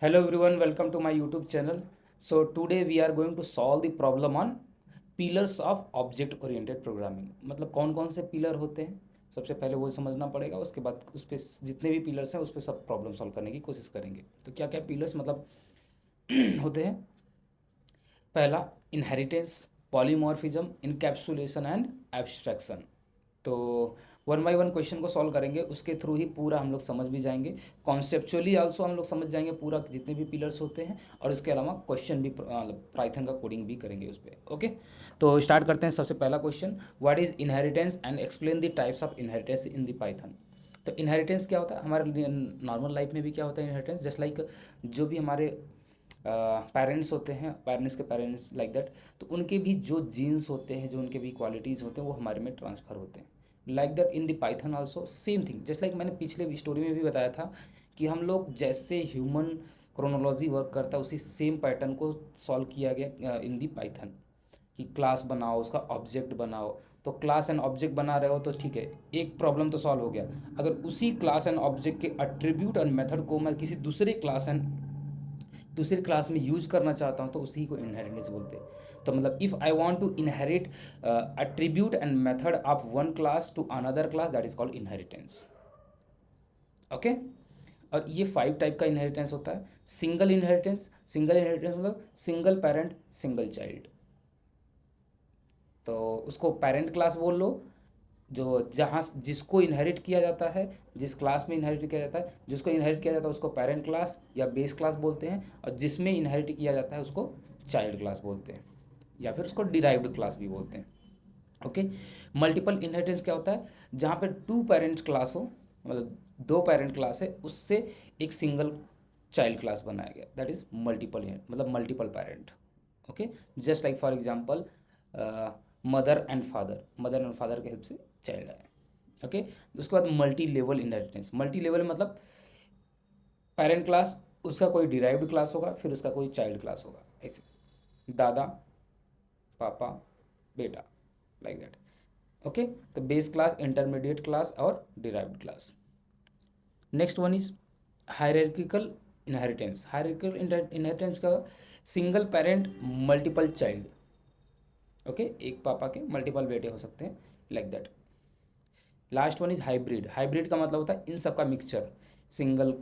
Hello everyone, welcome to my YouTube channel. So today we are going to solve the problem on pillars of object oriented programming. मतलब कौन कौन से pillar होते हैं, सबसे पहले वो समझना पड़ेगा। उसके बाद उस पर जितने भी पिलर्स हैं उस पर सब प्रॉब्लम सॉल्व करने की कोशिश करेंगे। तो क्या क्या पिलर्स मतलब होते हैं। पहला, inheritance, polymorphism, encapsulation and abstraction. तो वन बाय वन क्वेश्चन को सॉल्व करेंगे, उसके थ्रू ही पूरा हम लोग समझ भी जाएंगे। कॉन्सेप्चुअली आल्सो हम लोग समझ जाएंगे पूरा जितने भी पिलर्स होते हैं, और इसके अलावा क्वेश्चन भी पाइथन का कोडिंग भी करेंगे उस पर। ओके, तो स्टार्ट करते हैं। सबसे पहला question, what is inheritance and explain the types of inheritance in the Python. तो इनहेरिटेंस क्या होता है, हमारे नॉर्मल लाइफ में भी क्या होता है इनहेरिटेंस, जस्ट लाइक जो भी हमारे पेरेंट्स होते हैं, पेरेंट्स के पेरेंट्स लाइक दैट, तो उनके भी जो जीन्स होते हैं, जो उनके भी क्वालिटीज़ होते हैं, वो हमारे में ट्रांसफ़र होते हैं। Like that in the Python also same thing, just like मैंने पिछले स्टोरी में भी बताया था कि हम लोग जैसे ह्यूमन क्रोनोलॉजी वर्क करता है उसी सेम पैटर्न को सॉल्व किया गया इन दी पाइथन। कि क्लास बनाओ, उसका ऑब्जेक्ट बनाओ। तो क्लास एंड ऑब्जेक्ट बना रहे हो तो ठीक है, एक प्रॉब्लम तो सॉल्व हो गया। अगर उसी क्लास एंड ऑब्जेक्ट के अट्रीब्यूट एंड मेथड को मैं किसी दूसरी क्लास में यूज करना चाहता हूँ तो उसी को इनहेरिटेंस बोलते हैं। तो मतलब if I want to inherit attribute and method of one class to another class, that is called inheritance. Okay, और ये 5 टाइप का इनहेरिटेंस होता है। सिंगल इनहेरिटेंस, सिंगल इनहेरिटेंस मतलब सिंगल पेरेंट सिंगल चाइल्ड। तो उसको पेरेंट क्लास बोल लो, जो जहाँ जिसको इनहेरिट किया जाता है, जिस क्लास में इनहेरिट किया जाता है, जिसको इनहेरिट किया जाता है उसको पेरेंट क्लास या बेस क्लास बोलते हैं, और जिसमें इनहेरिट किया जाता है उसको चाइल्ड क्लास बोलते हैं, या फिर उसको डिराइव्ड क्लास भी बोलते हैं। ओके, मल्टीपल इनहेरिटेंस क्या होता है, जहाँ पर 2 पेरेंट क्लास हो, मतलब 2 पेरेंट क्लास है, उससे एक सिंगल चाइल्ड क्लास बनाया गया, दैट इज मल्टीपल, मतलब multiple parent. Okay, just like for example mother and father के हेल्प से चाइल्ड आया। ओके, उसके बाद multi level inheritance. Multi level मतलब पेरेंट क्लास, उसका कोई डिराइव्ड क्लास होगा, फिर उसका कोई चाइल्ड क्लास होगा, ऐसे दादा, पापा, बेटा, लाइक दैट। ओके, तो बेस क्लास, इंटरमीडिएट क्लास और derived class. Next one is hierarchical inheritance. Hierarchical inheritance का single parent multiple child. Okay, एक पापा के मल्टीपल बेटे हो सकते हैं, like that. Last one is hybrid. Hybrid का मतलब होता है इन सब का mixture, single,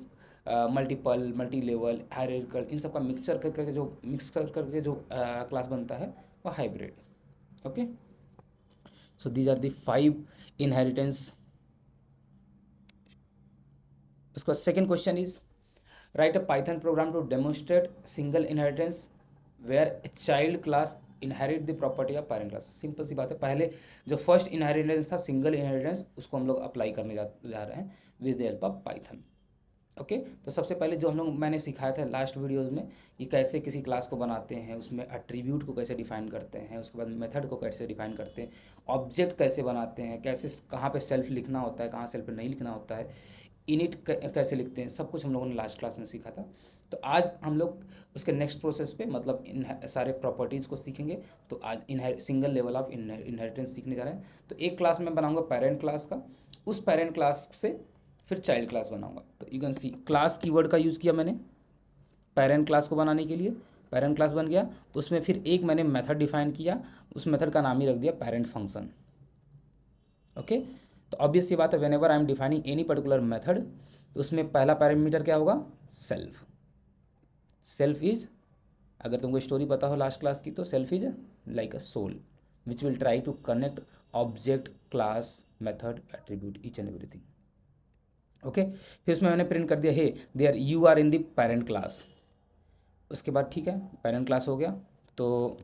multiple, multi level, hierarchical, इन सब का मिक्सचर करके जो मिक्स करके जो क्लास बनता है वो hybrid. Okay, so these are the 5 inheritance. उसके बाद second question is write a Python program to demonstrate single inheritance where a child class inherit the property of parent class. Simple सी बात है, पहले जो फर्स्ट इनहेरिटेंस था single inheritance, उसको हम लोग अप्लाई करने जा रहे हैं with the help of Python. Okay, तो सबसे पहले जो हम लोग मैंने सिखाया था लास्ट वीडियोस में कि कैसे किसी क्लास को बनाते हैं, उसमें एट्रीब्यूट को कैसे डिफाइन करते हैं, उसके बाद मेथड को कैसे डिफाइन करते हैं, ऑब्जेक्ट कैसे बनाते हैं, कैसे कहाँ पे सेल्फ लिखना होता है, कहाँ सेल्फ नहीं लिखना होता है, इनिट कैसे लिखते हैं, सब कुछ हम लोगों ने लास्ट क्लास में सीखा था। तो आज हम लोग उसके नेक्स्ट प्रोसेस पे मतलब इन सारे प्रॉपर्टीज़ को सीखेंगे। तो आज सिंगल लेवल ऑफ इनहेरिटेंस सीखने जा रहे हैं। तो एक क्लास में बनाऊंगा पेरेंट क्लास का, उस पेरेंट क्लास से फिर चाइल्ड क्लास बनाऊंगा। तो you can C class keyword का यूज़ किया मैंने पेरेंट क्लास को बनाने के लिए, पेरेंट क्लास बन गया। उसमें फिर एक मैंने मेथड डिफाइन किया, उस मेथड का नाम ही रख दिया पेरेंट फंक्शन। ओके, तो ऑब्वियस सी बात है, when ever I am defining any particular method, तो उसमें पहला पैरामीटर क्या होगा, सेल्फ। सेल्फ इज, अगर तुमको स्टोरी पता हो लास्ट क्लास की, तो self is like a soul which will try to connect object, class, method, attribute, each and everything. Okay, फिर उसमें मैंने प्रिंट कर दिया hey there you are in the parent class. उसके बाद ठीक है, पेरेंट क्लास हो गया। तो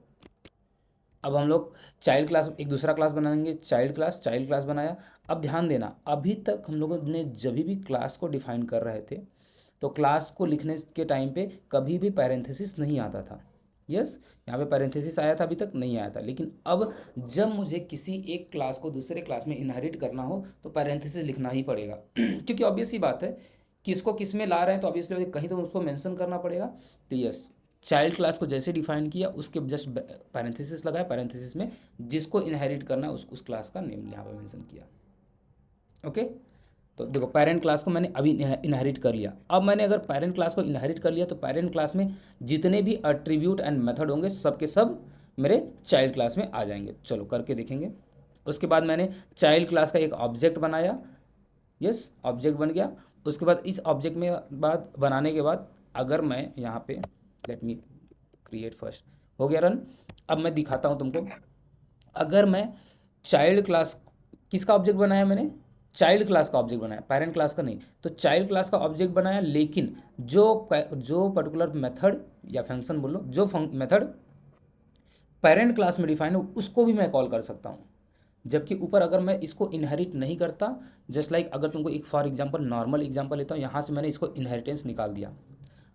अब हम लोग चाइल्ड क्लास, एक दूसरा क्लास बनाएंगे, चाइल्ड क्लास बनाया। अब ध्यान देना, अभी तक हम लोगों ने जब भी क्लास को डिफाइन कर रहे थे तो क्लास को लिखने के टाइम पे कभी भी पैरेंथेसिस नहीं आता था। यस, यहाँ पे पैरेंथेसिस आया था, अभी तक नहीं आया था। लेकिन अब जब मुझे किसी एक क्लास को दूसरे क्लास में इनहेरिट करना हो तो पैरेंथेसिस लिखना ही पड़ेगा क्योंकि ऑब्वियस ही बात है, किसको किस में ला रहे हैं तो ऑब्वियसली कहीं तो उसको मेंशन करना पड़ेगा। तो यस, चाइल्ड क्लास को जैसे डिफाइन किया उसके जस्ट पैरेंथेसिस लगाया, पैरेंथेसिस में जिसको इनहेरिट करना है उस क्लास का नेम यहाँ पे मेंशन किया। ओके, तो देखो पेरेंट क्लास को मैंने अभी इनहेरिट कर लिया। अब मैंने अगर पेरेंट क्लास को इनहेरिट कर लिया तो पेरेंट क्लास में जितने भी एट्रीब्यूट एंड मेथड होंगे सब के सब मेरे चाइल्ड क्लास में आ जाएंगे। चलो करके देखेंगे। उसके बाद मैंने चाइल्ड क्लास का एक ऑब्जेक्ट बनाया। यस, ऑब्जेक्ट बन गया। उसके बाद इस ऑब्जेक्ट में बाद बनाने के बाद अगर मैं यहाँ पे लेट मी क्रिएट फर्स्ट, हो गया रन। अब मैं दिखाता हूँ तुमको। अगर मैं चाइल्ड क्लास, किसका ऑब्जेक्ट बनाया मैंने, चाइल्ड क्लास का ऑब्जेक्ट बनाया, पेरेंट क्लास का नहीं। तो चाइल्ड क्लास का ऑब्जेक्ट बनाया, लेकिन जो पर्टिकुलर मेथड या फंक्शन बोल लो, जो मेथड पेरेंट क्लास में डिफाइन हो उसको भी मैं कॉल कर सकता हूँ। जबकि ऊपर अगर मैं इसको इनहेरिट नहीं करता, जस्ट लाइक अगर तुमको एक फॉर एग्जांपल नॉर्मल एग्जांपल लेता हूँ, यहाँ से मैंने इसको इनहेरिटेंस निकाल दिया।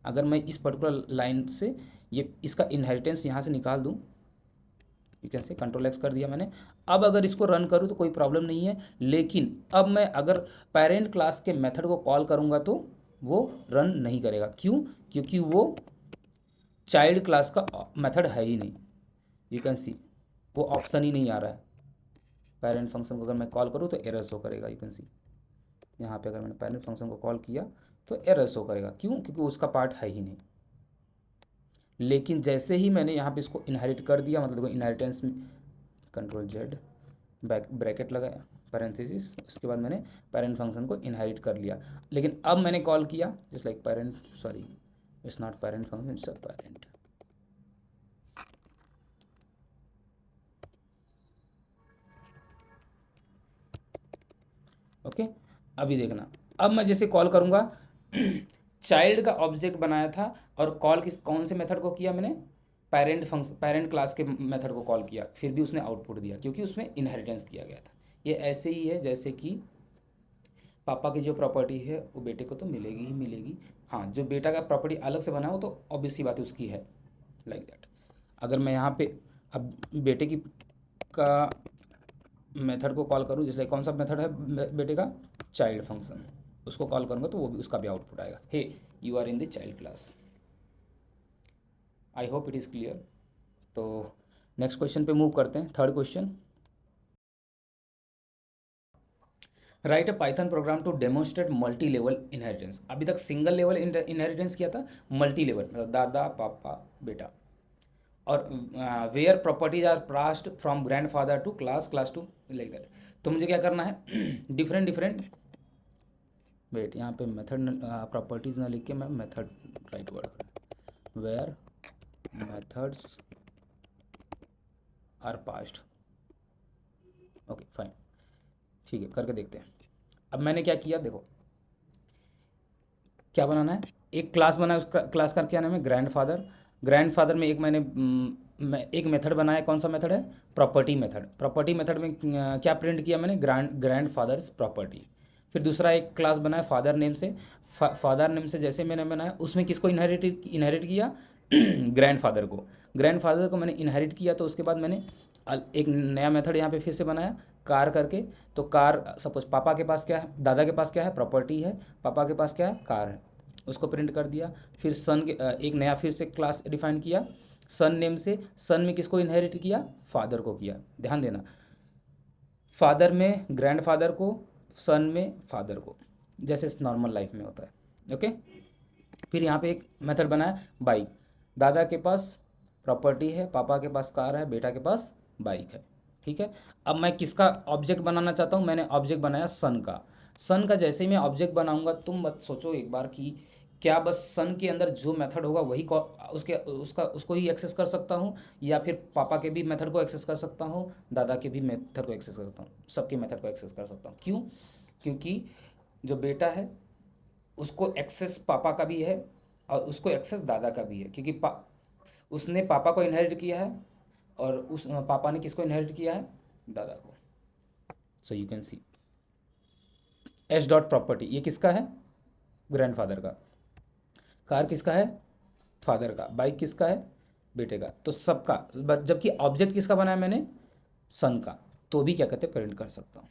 अगर मैं इस पर्टिकुलर लाइन से ये इसका इनहेरिटेंस यहाँ से निकाल दूँ, you can say control x कर दिया मैंने। अब अगर इसको रन करूँ तो कोई प्रॉब्लम नहीं है, लेकिन अब मैं अगर पेरेंट क्लास के मेथड को कॉल करूँगा तो वो रन नहीं करेगा। क्यों? क्योंकि वो चाइल्ड क्लास का मेथड है ही नहीं। यू कैन सी वो ऑप्शन ही नहीं आ रहा है। पेरेंट फंक्शन को अगर मैं कॉल करूँ तो एरर शो करेगा। यू कैन सी यहाँ पे अगर मैंने पेरेंट फंक्शन को कॉल किया तो एरर शो करेगा। क्यों? क्योंकि उसका पार्ट है ही नहीं। लेकिन जैसे ही मैंने यहाँ पे इसको इनहेरिट कर दिया, मतलब देखो इनहेरिटेंस में कंट्रोल जेड ब्रैकेट लगाया पैरेंथेसिस, उसके बाद मैंने पेरेंट फंक्शन को इनहेरिट कर लिया। लेकिन अब मैंने कॉल किया just like parent, sorry it's not parent function, it's a parent. Okay, अभी देखना। अब मैं जैसे कॉल करूँगा चाइल्ड का ऑब्जेक्ट बनाया था और कॉल किस कौन से मेथड को किया मैंने, पेरेंट फंक्शन, पेरेंट क्लास के मेथड को कॉल किया, फिर भी उसने आउटपुट दिया क्योंकि उसमें इनहेरिटेंस किया गया था। ये ऐसे ही है जैसे कि पापा की जो प्रॉपर्टी है वो बेटे को तो मिलेगी ही मिलेगी। हाँ, जो बेटा का प्रॉपर्टी अलग से बना हो तो ऑब्वियस सी बात है उसकी है, लाइक दैट। अगर मैं यहाँ पे अब बेटे की का मेथड को कॉल करूँ, जैसे कौन सा मेथड है बेटे का, चाइल्ड फंक्शन, उसको कॉल करूँगा तो वो भी उसका भी आउटपुट आएगा, hey you are in the child class. I hope it is clear. तो नेक्स्ट क्वेश्चन पे मूव करते हैं। Third question, write a Python program to demonstrate multi level inheritance. अभी तक सिंगल लेवल इनहेरिटेंस किया था, मल्टी लेवल मतलब दादा पापा बेटा, और where properties are passed from grandfather to class two, like that. तो मुझे क्या करना है डिफरेंट डिफरेंट, वेट यहाँ पे मेथड प्रॉपर्टीज ना लिख के मैं method write word, where methods are passed. Okay fine, ठीक है, करके देखते हैं। अब मैंने क्या किया, देखो क्या बनाना है, एक क्लास बनाया, उस क्लास का क्या नाम है, ग्रैंडफादर। ग्रैंडफादर में एक मैंने एक मेथड बनाया, कौन सा मेथड है, प्रॉपर्टी मेथड। प्रॉपर्टी मेथड में क्या प्रिंट किया मैंने, ग्रैंडफादर्स प्रॉपर्टी। फिर दूसरा एक क्लास बनाया फादर नेम से। फादर नेम से जैसे मैंने बनाया उसमें किसको इनहेरिट किया ग्रैंडफादर को। ग्रैंडफादर को मैंने इनहेरिट किया तो उसके बाद मैंने एक नया मेथड यहाँ पे फिर से बनाया कार करके। तो कार सपोज पापा के पास क्या है, दादा के पास क्या है, प्रॉपर्टी है, पापा के पास क्या है, कार है, उसको प्रिंट कर दिया। फिर सन के एक नया फिर से क्लास डिफाइन किया सन नेम से। सन में किसको इनहेरिट किया, फादर को किया। ध्यान देना, फादर में ग्रैंडफादर को, सन में फादर को, जैसे नॉर्मल लाइफ में होता है। ओके, फिर यहाँ पे एक मेथड बनाया बाइक। दादा के पास प्रॉपर्टी है, पापा के पास कार है, बेटा के पास बाइक है। ठीक है, अब मैं किसका ऑब्जेक्ट बनाना चाहता हूँ, मैंने ऑब्जेक्ट बनाया सन का। सन का जैसे ही मैं ऑब्जेक्ट बनाऊंगा, तुम मत सोचो एक बार कि क्या बस सन के अंदर जो मेथड होगा वही उसको ही एक्सेस कर सकता हूँ, या फिर पापा के भी मेथड को एक्सेस कर सकता हूँ, दादा के भी मेथड को एक्सेस कर सकता हूँ, सबके मेथड को एक्सेस कर सकता हूँ। क्यों? क्योंकि जो बेटा है उसको एक्सेस पापा का भी है और उसको एक्सेस दादा का भी है, क्योंकि उसने पापा को इनहेरिट किया है और उस पापा ने किसको इनहेरिट किया है, दादा को। So you can see S dot property, ये किसका है, ग्रैंडफादर का। कार किसका है, फादर का। बाइक किसका है, बेटे का। तो सबका, जबकि ऑब्जेक्ट किसका बनाया मैंने, सन का, तो भी क्या कहते हैं, प्रिंट कर सकता हूँ।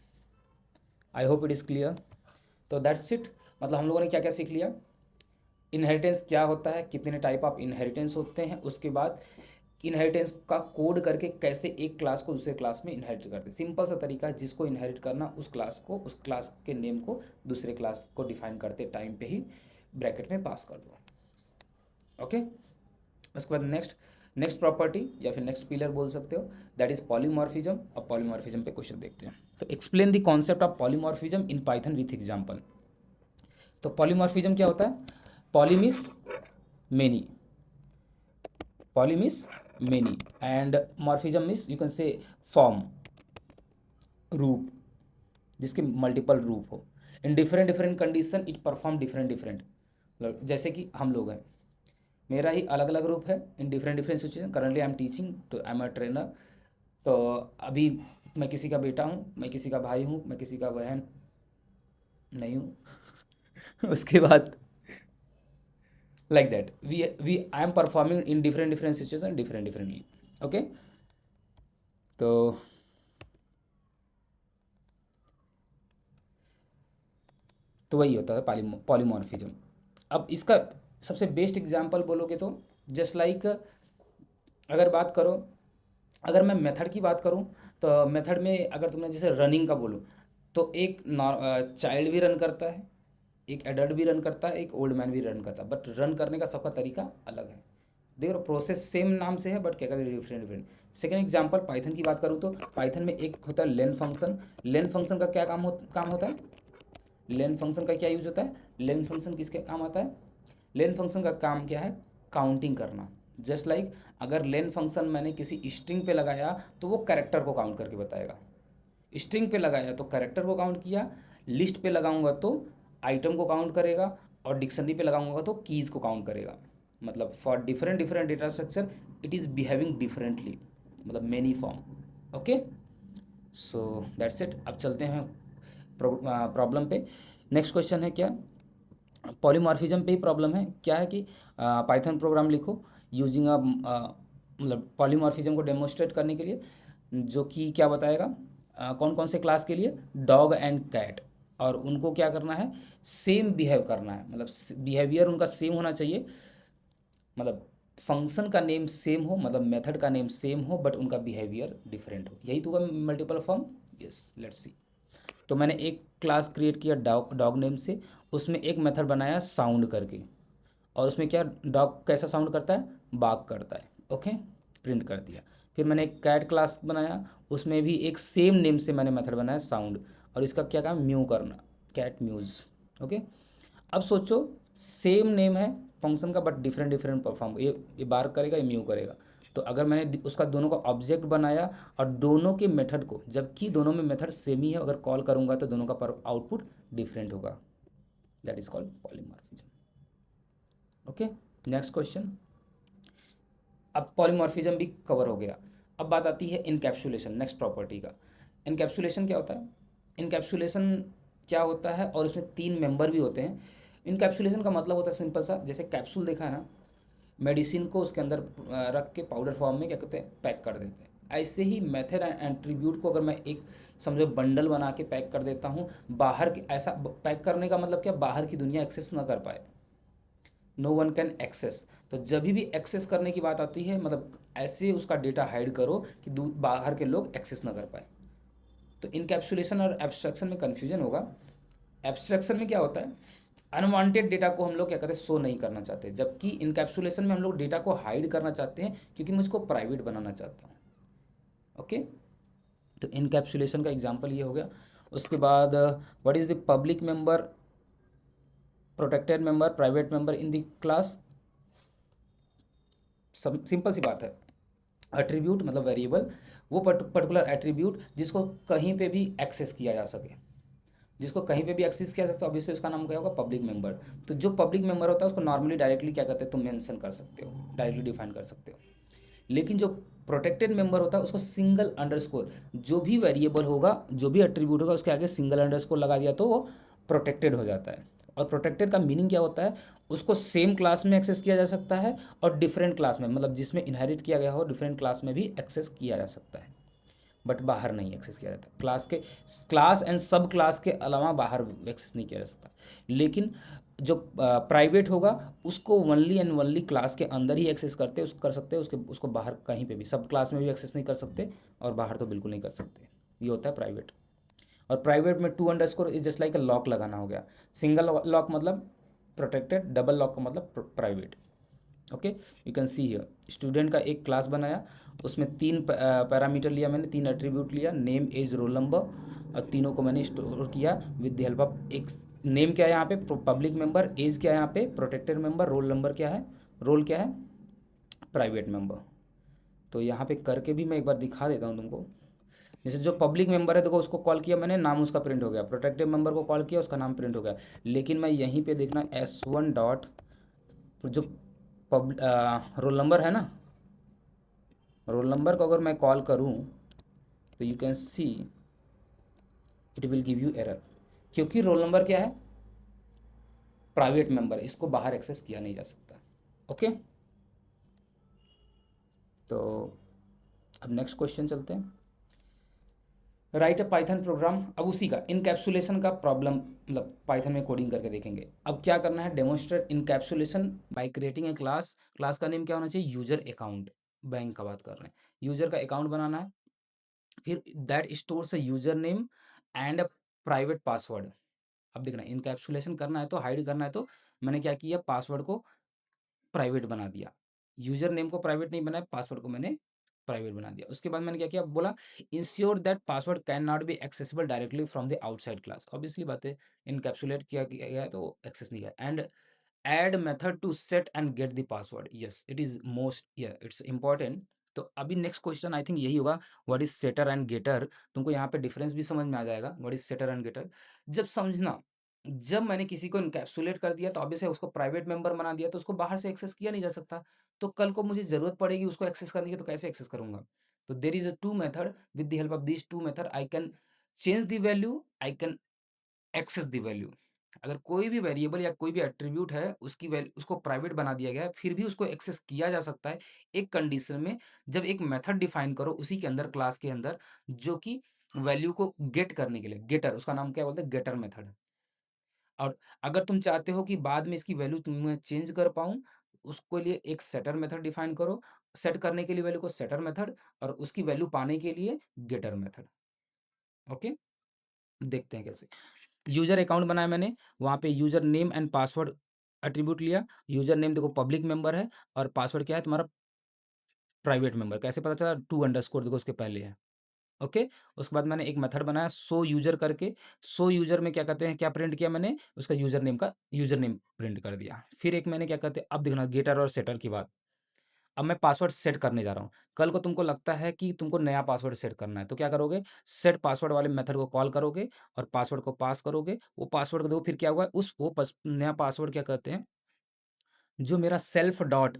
आई होप इट इज़ क्लियर। तो दैट्स इट, मतलब हम लोगों ने क्या क्या सीख लिया, इनहेरिटेंस क्या होता है, कितने टाइप ऑफ इनहेरिटेंस होते हैं, उसके बाद इनहेरिटेंस का कोड करके कैसे एक क्लास को दूसरे क्लास में इनहेरिट करते हैं। सिंपल सा तरीका है, जिसको इनहेरिट करना उस क्लास को, उस क्लास के नेम को दूसरे क्लास को डिफाइन करते टाइम पे ही ब्रैकेट में पास कर दो। ओके, उसके बाद नेक्स्ट नेक्स्ट प्रॉपर्टी या फिर नेक्स्ट पिलर बोल सकते हो, दैट इज पॉलीमॉर्फिज्म। अब पॉलीमॉर्फिज्म पे क्वेश्चन देखते हैं। तो explain the concept of polymorphism in Python with example. तो पॉलीमॉर्फिज्म क्या होता है? Poly means many, poly means many and morphism means you can say form, रूप, जिसके मल्टीपल रूप हो। In different different condition it perform different different, जैसे कि हम लोग हैं, मेरा ही अलग अलग रूप है in different different situation. Currently I am teaching, तो आई एम अ ट्रेनर। तो अभी मैं किसी का बेटा हूँ, मैं किसी का भाई हूँ, मैं किसी का बहन नहीं हूँ उसके बाद like that we I am performing in different situation differently। okay, तो वही होता है पॉलीमॉर्फिज्म। अब इसका सबसे बेस्ट एग्जांपल बोलोगे तो जस्ट लाइक अगर बात करो, अगर मैं मेथड की बात करूं, तो मेथड में अगर तुमने जैसे रनिंग का बोलो, तो एक चाइल्ड भी रन करता है, एक एडल्ट भी रन करता है, एक ओल्ड मैन भी रन करता है, बट रन करने का सबका तरीका अलग है। देखो प्रोसेस सेम नाम से है बट क्या कहते हैं different different. Second example Python की बात करूँ तो पाइथन में एक होता है लेन फंक्शन। लेन फंक्शन का क्या काम होता है? लेन फंक्शन का क्या यूज होता है? लेन फंक्शन किसके काम आता है? लेन फंक्शन का काम क्या है? काउंटिंग करना। जस्ट लाइक अगर लेन फंक्शन मैंने किसी स्ट्रिंग पे लगाया तो वो कैरेक्टर को काउंट करके बताएगा। स्ट्रिंग पे लगाया तो कैरेक्टर को काउंट किया, लिस्ट पे लगाऊंगा तो आइटम को काउंट करेगा, और डिक्शनरी पे लगाऊंगा तो कीज़ को काउंट करेगा। मतलब for different different data structure it is behaving differently, मतलब many form. Okay, so that's it. अब चलते हैं प्रॉब्लम पे। नेक्स्ट क्वेश्चन है क्या? पॉलीमॉर्फिज्म पे ही प्रॉब्लम है। क्या है कि पाइथन प्रोग्राम लिखो यूजिंग मतलब पॉलीमॉर्फिज्म को डेमोस्ट्रेट करने के लिए, जो कि क्या बताएगा कौन कौन से क्लास के लिए? डॉग एंड कैट, और उनको क्या करना है? सेम बिहेव करना है, मतलब बिहेवियर उनका सेम होना चाहिए, मतलब फंक्शन का नेम सेम हो, मतलब मेथड का नेम सेम हो, बट उनका बिहेवियर डिफरेंट हो। यही तो होगा multiple form. Yes, let's see. तो मैंने एक क्लास क्रिएट किया डॉग नेम से, उसमें एक मेथड बनाया साउंड करके, और उसमें क्या डॉग कैसा साउंड करता है? बाक करता है। ओके, प्रिंट कर दिया। फिर मैंने एक कैट क्लास बनाया, उसमें भी एक सेम नेम से मैंने मेथड बनाया साउंड, और इसका क्या काम? म्यू करना, कैट म्यूज़। ओके, अब सोचो सेम नेम है फंक्शन का बट डिफरेंट डिफरेंट परफॉर्म, ये बार करेगा, ये म्यू करेगा। तो अगर मैंने उसका दोनों का ऑब्जेक्ट बनाया और दोनों के मेथड को, जबकि दोनों में मेथड सेम ही है, अगर कॉल करूँगा तो दोनों का आउटपुट डिफरेंट होगा, that is called polymorphism. Okay, next question. अब पॉलीमॉर्फिज्म भी कवर हो गया। अब बात आती है इनकैप्सुलेशन, नेक्स्ट प्रॉपर्टी का। इनकैप्सुलेशन क्या होता है? इनकैप्सुलेशन क्या होता है, और इसमें 3 मेंबर भी होते हैं। इनकैप्सुलेशन का मतलब होता है सिंपल सा, जैसे कैप्सूल देखा है ना, मेडिसिन को उसके अंदर रख के पाउडर फॉर्म में क्या कहते हैं? पैक कर देते हैं। ऐसे ही मेथड एंड एट्रीब्यूट को अगर मैं एक समझो बंडल बना के पैक कर देता हूँ, बाहर के ऐसा पैक करने का मतलब क्या? बाहर की दुनिया एक्सेस ना कर पाए, नो वन कैन एक्सेस। तो जब भी एक्सेस करने की बात आती है, मतलब ऐसे उसका डेटा हाइड करो कि बाहर के लोग एक्सेस ना कर पाए। तो इनकैप्सुलेशन और एब्स्ट्रैक्शन में कन्फ्यूजन होगा। एब्स्ट्रैक्शन में क्या होता है? अनवांटेड डेटा को हम लोग क्या कहते हैं? शो नहीं करना चाहते, जबकि इनकैप्सुलेशन में हम लोग डेटा को हाइड करना चाहते हैं, क्योंकि मैं उसको प्राइवेट बनाना चाहता हूँ। ओके, तो इनकैप्सुलेशन का एग्जांपल ये हो गया। उसके बाद what is the public member, protected member, private member in the class? Simple सी बात है। एट्रीब्यूट मतलब वेरिएबल, वो पर्टिकुलर एट्रीब्यूट जिसको कहीं पे भी एक्सेस किया जा सके, जिसको कहीं पे भी एक्सेस किया जा सकता है, ऑब्वियसली उसका नाम क्या होगा? Public member. तो जो पब्लिक मेंबर होता है उसको नॉर्मली डायरेक्टली क्या कहते हैं? तुम मेंशन कर सकते हो, डायरेक्टली डिफाइन कर सकते हो। लेकिन जो प्रोटेक्टेड मेंबर होता है उसको सिंगल अंडरस्कोर, जो भी वेरिएबल होगा, जो भी एट्रीब्यूट होगा, उसके आगे सिंगल अंडरस्कोर लगा दिया तो वो प्रोटेक्टेड हो जाता है। और प्रोटेक्टेड का मीनिंग क्या होता है? उसको सेम क्लास में एक्सेस किया जा सकता है, और डिफरेंट क्लास में, मतलब जिसमें इनहेरिट किया गया हो डिफरेंट क्लास में भी एक्सेस किया जा सकता है, बट बाहर नहीं एक्सेस किया जाता। क्लास एंड सब क्लास के अलावा बाहर एक्सेस नहीं किया जा सकता। लेकिन जो प्राइवेट होगा उसको ओनली एंड ओनली क्लास के अंदर ही एक्सेस कर सकते हैं, उसको बाहर कहीं पे भी सब क्लास में भी एक्सेस नहीं कर सकते, और बाहर तो बिल्कुल नहीं कर सकते। ये होता है प्राइवेट। और प्राइवेट में two underscore is just like a lock लगाना हो गया। सिंगल लॉक मतलब प्रोटेक्टेड, डबल लॉक का मतलब private. Okay, you can see here student का एक क्लास बनाया, उसमें तीन पैरामीटर लिया मैंने, तीन एट्रीब्यूट लिया, नेम एज रोल नंबर, और तीनों को मैंने स्टोर किया विद द हेल्प ऑफ एक नेम क्या है यहाँ पे पब्लिक मेंबर, एज क्या है यहाँ पे प्रोटेक्टेड मेंबर, रोल नंबर क्या है, रोल क्या है प्राइवेट मेंबर। तो यहाँ पे करके भी मैं एक बार दिखा देता हूँ तुमको। जैसे जो पब्लिक मेंबर है देखो उसको कॉल किया मैंने, नाम उसका प्रिंट हो गया, प्रोटेक्टेड मेंबर को कॉल किया उसका नाम प्रिंट हो गया। लेकिन मैं यहीं पे देखना S1 डॉट जो रोल नंबर है ना, रोल नंबर को अगर मैं कॉल करूं तो you can see it will give you error, क्योंकि रोल नंबर क्या है प्राइवेट मेंबर है, इसको बाहर एक्सेस किया नहीं जा सकता। ओके, तो अब नेक्स्ट क्वेश्चन चलते हैं। राइट अ पाइथन प्रोग्राम, अब उसी का इनकैप्सुलेशन का प्रॉब्लम, मतलब पाइथन में कोडिंग करके देखेंगे। अब क्या करना है, demonstrate encapsulation by creating a class. Class का नेम क्या होना चाहिए, यूजर अकाउंट, बैंक का बात कर रहे हैं, यूजर का अकाउंट बनाना है। फिर that stores a user name and a private password. अब देखना इनकैप्सुलेशन करना है तो हाइड करना है, तो मैंने क्या किया, पासवर्ड को प्राइवेट बना दिया, यूजर नेम को प्राइवेट नहीं बनाया, पासवर्ड को मैंने प्राइवेट बना दिया। उसके बाद मैंने क्या किया, बोला ensure that password can not be accessible directly from the outside class. Obviously बात है, इनकैप्सुलेट किया गया है तो एक्सेस नहीं किया। And add method to set and get the password, yes it is most, it's important. तो अभी नेक्स्ट क्वेश्चन आई थिंक यही होगा, what is setter and getter. तुमको यहाँ पे डिफरेंस भी समझ में आ जाएगा, what is setter and getter. जब समझना, जब मैंने किसी को इनकैप्सुलेट कर दिया तो ऑब्वियसली उसको प्राइवेट मेंबर बना दिया, तो उसको बाहर से एक्सेस किया नहीं जा सकता। तो कल को मुझे जरूरत पड़ेगी उसको एक्सेस करने की, तो कैसे एक्सेस करूंगा। तो there is a two method, with the help of this two method I can change the value, I can access the value. अगर कोई भी वेरिएबल या कोई भी एट्रीब्यूट है उसकी वैल्यू उसको प्राइवेट बना दिया गया है, फिर भी उसको एक्सेस किया जा सकता है एक कंडीशन में, जब एक मेथड डिफाइन करो उसी के अंदर क्लास के अंदर, जो कि वैल्यू को गेट करने के लिए, गेटर, उसका नाम क्या बोलते हैं, गेटर मेथड। और अगर तुम चाहते हो कि बाद में इसकी वैल्यू तुम्हें चेंज कर पाऊँ, उसके लिए एक सेटर मेथड डिफाइन करो, सेट करने के लिए वैल्यू को सेटर मेथड, और उसकी वैल्यू पाने के लिए गेटर मेथड। ओके, देखते हैं कैसे। यूज़र अकाउंट बनाया मैंने, वहाँ पे user name and password attribute लिया। यूज़र नेम देखो पब्लिक मेंबर है, और पासवर्ड क्या है तुम्हारा प्राइवेट मेंबर। कैसे पता चला, टू अंडरस्कोर देखो उसके पहले है। ओके, उसके बाद मैंने एक मेथड बनाया शो यूज़र करके। शो यूज़र में क्या कहते हैं, क्या प्रिंट किया मैंने, उसका यूज़र नेम प्रिंट कर दिया। फिर एक मैंने क्या कहते हैं, अब देखना गेटर और सेटर की बात। अब मैं पासवर्ड सेट करने जा रहा हूँ। कल को तुमको लगता है कि तुमको नया पासवर्ड सेट करना है, तो क्या करोगे, सेट पासवर्ड वाले मेथड को कॉल करोगे और पासवर्ड को पास करोगे। वो पासवर्ड को देखो फिर क्या हुआ, उस वो नया पासवर्ड क्या कहते हैं, जो मेरा सेल्फ डॉट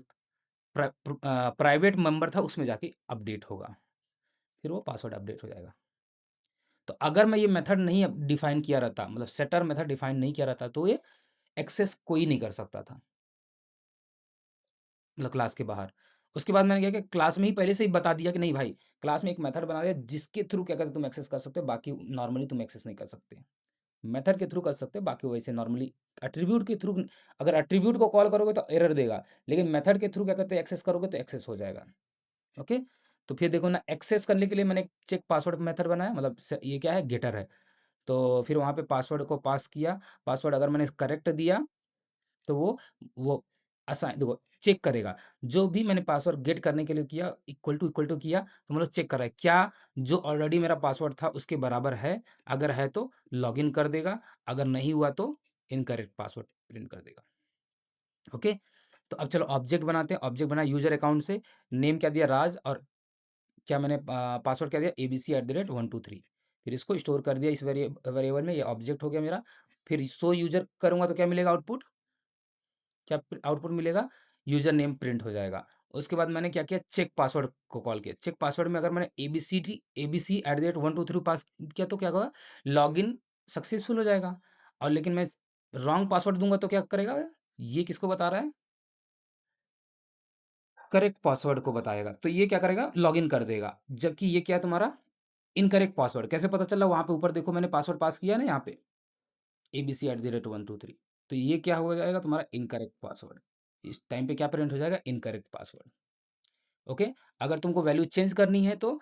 प्राइवेट मेंबर था उसमें जाके अपडेट होगा, फिर वो पासवर्ड अपडेट हो जाएगा। तो अगर मैं ये मेथड नहीं डिफाइन किया रहता, मतलब सेटर मेथड डिफाइन नहीं किया रहता, तो ये एक्सेस कोई नहीं कर सकता था, मतलब क्लास के बाहर। उसके बाद मैंने क्या किया, क्लास में ही पहले से ही बता दिया कि नहीं भाई, क्लास में एक मेथड बना दिया जिसके थ्रू क्या कहते हैं तुम एक्सेस कर सकते हो, बाकी नॉर्मली तुम एक्सेस नहीं कर सकते। मेथड के थ्रू कर सकते हो, बाकी वैसे नॉर्मली एट्रीब्यूट के थ्रू, अगर एट्रीब्यूट को कॉल करोगे तो एरर देगा, लेकिन मेथड के थ्रू क्या कहते हैं एक्सेस करोगे तो एक्सेस हो जाएगा। ओके, तो फिर देखो ना, एक्सेस करने के लिए मैंने चेक पासवर्ड मेथड बनाया, मतलब ये क्या है, गेटर है। तो फिर वहाँ पे पासवर्ड को पास किया, पासवर्ड अगर मैंने करेक्ट दिया तो वो असाइन देखो चेक करेगा, जो भी मैंने पासवर्ड गेट करने के लिए किया इक्वल टू किया, तो मतलब चेक कर रहा है क्या जो ऑलरेडी मेरा पासवर्ड था उसके बराबर है, अगर है तो लॉगिन कर देगा, अगर नहीं हुआ तो इनकरेक्ट पासवर्ड प्रिंट कर देगा। ओके, तो अब चलो ऑब्जेक्ट बनाते हैं। ऑब्जेक्ट बना यूजर अकाउंट से, नेम क्या दिया राज, और क्या मैंने पासवर्ड क्या दिया abc@123। फिर इसको स्टोर कर दिया इस वेरिएबल में, ये ऑब्जेक्ट हो गया मेरा। फिर सो यूजर करूंगा तो क्या मिलेगा आउटपुट, क्या आउटपुट मिलेगा, यूजर नेम प्रिंट हो जाएगा। उसके बाद मैंने क्या किया, चेक पासवर्ड को कॉल किया। चेक पासवर्ड में अगर मैंने abc@123 पास किया तो क्या होगा, लॉगिन सक्सेसफुल हो जाएगा। और लेकिन मैं रॉन्ग पासवर्ड दूंगा तो क्या करेगा, ये किसको बता रहा है, करेक्ट पासवर्ड को बताएगा, तो ये क्या करेगा, लॉगिन कर देगा। जबकि ये क्या है तुम्हारा इनकरेक्ट पासवर्ड। कैसे पता चला, वहां पे ऊपर देखो मैंने पासवर्ड पास किया ना यहाँ पे abc@123। तो ये क्या हो जाएगा तुम्हारा इनकरेक्ट पासवर्ड। इस टाइम पे क्या प्रिंट हो जाएगा, इनकरेक्ट पासवर्ड। ओके, अगर तुमको वैल्यू चेंज करनी है तो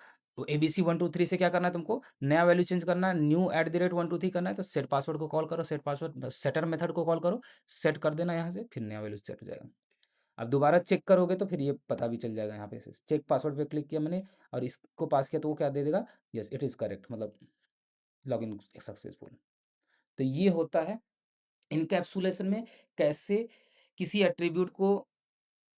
एबीसी 1 2 3 से क्या करना है, तुमको नया वैल्यू चेंज करना है, न्यू @1 2 3 करना है, तो सेट पासवर्ड को कॉल करो, सेट पासवर्ड सेटर मेथड को कॉल करो, सेट कर देना यहाँ से, फिर नया वैल्यू सेट हो जाएगा। अब दोबारा चेक करोगे तो फिर ये पता भी चल जाएगा, यहाँ पे से चेक पासवर्ड पे क्लिक किया मैंने और इसको पास किया तो वो क्या दे देगा, यस इट इज़ करेक्ट, मतलब लॉगिन सक्सेसफुल। तो ये होता है इनकैप्सुलेशन में, कैसे किसी एट्रीब्यूट को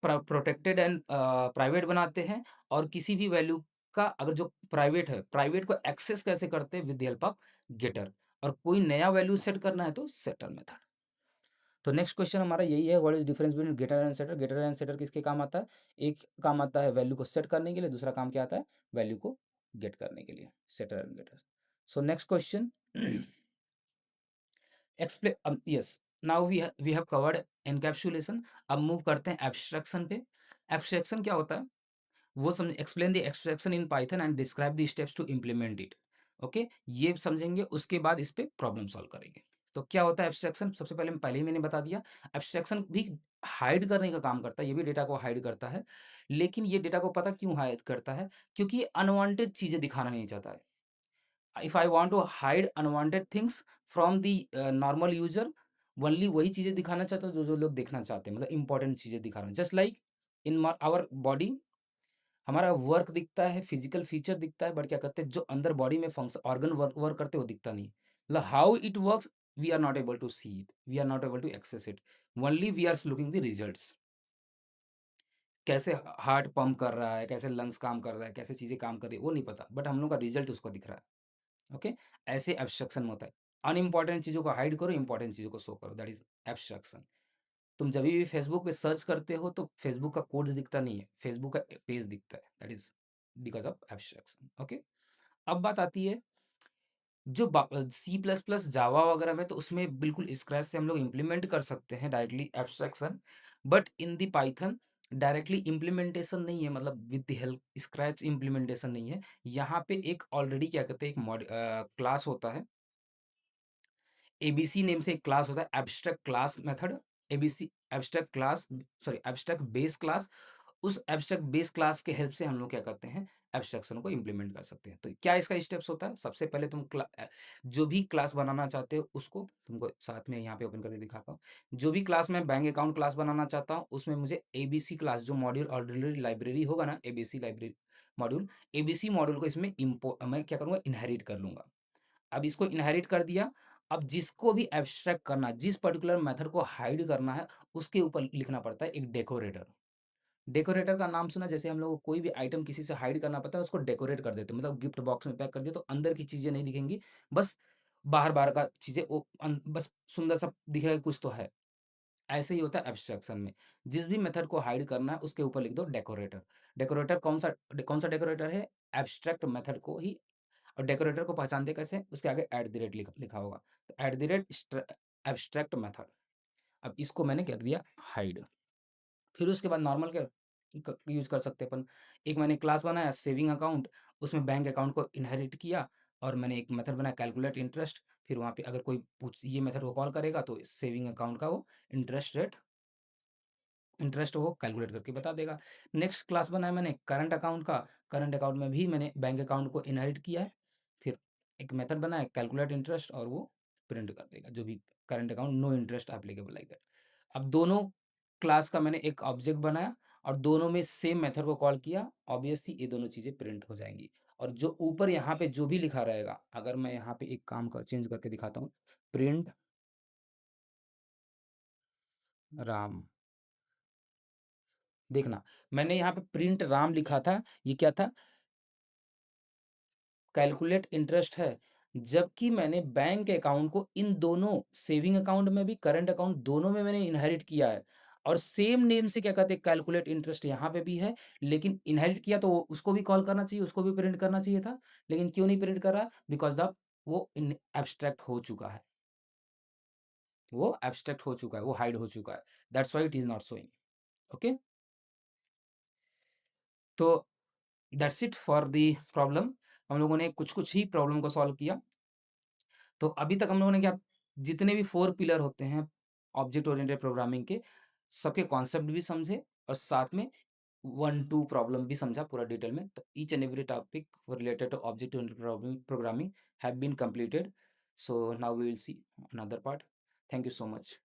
प्रोटेक्टेड एंड प्राइवेट बनाते हैं, और किसी भी वैल्यू का अगर जो प्राइवेट है, प्राइवेट को एक्सेस कैसे करते हैं with the help of getter, और कोई नया वैल्यू सेट करना है तो सेटर मेथड। तो नेक्स्ट क्वेश्चन हमारा यही है, what is difference between getter and setter. Getter and setter किसके काम आता है, एक काम आता है वैल्यू को सेट करने के लिए, दूसरा काम क्या आता है, वैल्यू को गेट करने के लिए, setter and getter. So next question, explain, yes, now we have covered encapsulation. अब मूव करते हैं एब्स्ट्रैक्शन पे। एब्स्ट्रैक्शन क्या होता है, वो समझ, explain the extraction in Python and describe the steps to implement it. Okay, ये समझेंगे, उसके बाद इस पे प्रॉब्लम सॉल्व करेंगे। तो क्या होता है एब्स्ट्रैक्शन, सबसे पहले ही मैंने बता दिया, एब्स्ट्रैक्शन भी हाइड करने का काम करता है, ये भी डेटा को हाइड करता है। लेकिन ये डेटा को पता क्यों हाइड करता है, क्योंकि ये अनवांटेड चीजें दिखाना नहीं चाहता है। If I want to hide unwanted things from the normal user, only वही चीजें दिखाना चाहता है जो जो लोग देखना चाहते हैं, मतलब इंपॉर्टेंट चीजें दिखाना, just like in our body, हमारा वर्क दिखता है, फिजिकल फीचर दिखता है, बट क्या करते हैं जो अंदर बॉडी में फंक्शन ऑर्गन वर्क वर्क करते हैं वो दिखता नहीं, मतलब how it works we are not able to see it, we are not able to access it, only we are looking the results. कैसे हार्ट पंप कर रहा है, कैसे लंग्स काम कर रहा है, कैसे चीजें काम कर रही है वो नहीं पता, बट हम लोग का रिजल्ट उसको दिख रहा है। ओके, ऐसे एब्स्ट्रक्शन में होता है, अनइम्पॉर्टेंट चीजों को हाइड करो, इंपॉर्टेंट चीजों को शो करो, दैट इज एब्स्ट्रक्शन। तुम जब भी फेसबुक पे सर्च करते हो तो फेसबुक का कोड दिखता नहीं है, फेसबुक का पेज दिखता है, that is because of abstraction. Okay, अब बात आती है जो सी प्लस प्लस जावा वगैरह में, तो उसमें बिल्कुल स्क्रैच से हम लोग इम्प्लीमेंट कर सकते हैं directly abstraction, but in the Python directly implementation नहीं है, मतलब with the help scratch implementation नहीं है। यहाँ पे एक ऑलरेडी क्या कहते हैं, एक क्लास होता है, एबीसी नेम से एक क्लास होता है, abstract class method, ABC abstract class, sorry abstract base class. उस एब्स्ट्रैक्ट बेस क्लास के हेल्प से हम लोग क्या करते हैं, एब्स्ट्रैक्शन को इम्प्लीमेंट कर सकते हैं। तो क्या इसका स्टेप्स होता है, सबसे पहले तुम जो भी क्लास बनाना चाहते हो उसको, तुमको साथ में यहाँ पे ओपन करके दिखाता हूँ। जो भी क्लास मैं बैंक अकाउंट क्लास बनाना चाहता हूँ उसमें मुझे एबीसी क्लास, जो मॉड्यूल ऑलरेडी लाइब्रेरी होगा ना, ABC library module, ABC module को इसमें मैं क्या करूँगा, इनहेरिट कर लूंगा। अब इसको इनहेरिट कर दिया, अब जिसको भी एब्स्ट्रैक्ट करना, जिस पर्टिकुलर मेथड को हाइड करना है, उसके ऊपर लिखना पड़ता है एक डेकोरेटर। डेकोरेटर का नाम सुना, जैसे हम लोग को कोई भी आइटम किसी से हाइड करना पड़ता है, उसको डेकोरेट कर देते हैं, मतलब गिफ्ट बॉक्स में पैक कर दिया तो अंदर की चीजें नहीं दिखेंगी, बस बाहर-बाहर का चीजें वो बस सुंदर सा दिखेगा कि कुछ तो है। ऐसे ही होता है एब्स्ट्रैक्शन में, जिस भी मेथड को हाइड करना है उसके ऊपर लिख दो डेकोरेटर। डेकोरेटर कौन सा डेकोरेटर है, एब्स्ट्रैक्ट मेथड को ही। और डेकोरेटर को पहचानते कैसे, उसके आगे एट द रेट लिखा होगा, तो at the rate abstract method. अब इसको मैंने कर दिया हाइड। फिर उसके बाद नॉर्मल क्या यूज कर सकते हैं अपन, एक मैंने क्लास बनाया सेविंग अकाउंट, उसमें बैंक अकाउंट को इनहेरिट किया, और मैंने एक मेथड बनाया कैलकुलेट इंटरेस्ट, फिर वहाँ पे अगर कोई पूछ ये मेथड को कॉल करेगा तो सेविंग अकाउंट का वो इंटरेस्ट वो कैलकुलेट करके बता देगा। नेक्स्ट क्लास बनाया मैंने करंट अकाउंट का, करंट अकाउंट में भी मैंने बैंक अकाउंट को इनहेरिट किया है, फिर एक मेथड बनाया कैलकुलेट इंटरेस्ट, और वो प्रिंट कर देगा जो भी current account, no interest applicable like that. अब दोनों क्लास का मैंने एक ऑब्जेक्ट बनाया और दोनों में सेम मेथड को कॉल किया, ऑब्वियसली ये दोनों चीज़ें प्रिंट हो जाएंगी। और जो ऊपर यहाँ पे जो भी लिखा रहेगा, अगर मैं यहाँ पे एक काम कर चेंज करके दिखाता हूँ, प्रिंट राम, देखना मैंने यहाँ पे प्रिंट राम लिखा था, ये क्या था, कैलकुलेट इंटरेस्ट है। जबकि मैंने बैंक अकाउंट को इन दोनों सेविंग अकाउंट में भी करंट अकाउंट दोनों में मैंने इनहेरिट किया है, और सेम नेम से क्या कहते हैं कैलकुलेट इंटरेस्ट यहाँ पे भी है, लेकिन इनहेरिट किया तो उसको भी कॉल करना चाहिए, उसको भी प्रिंट करना चाहिए था, लेकिन क्यों नहीं प्रिंट कर रहा, बिकॉज द वो इन एब्स्ट्रैक्ट हो चुका है, वो एब्स्ट्रैक्ट हो चुका है, वो हाइड हो चुका है, that's why it is not showing. Okay, तो that's it for the problem. हम लोगों ने कुछ कुछ ही प्रॉब्लम को सॉल्व किया। तो अभी तक हम लोगों ने क्या, जितने भी 4 पिलर होते हैं, ऑब्जेक्ट ओरिएंटेड प्रोग्रामिंग के सबके कॉन्सेप्ट भी समझे और साथ में 1-2 प्रॉब्लम भी समझा पूरा डिटेल में। तो each and every topic related to object oriented programming have been completed. So now we will see another part. Thank you so much.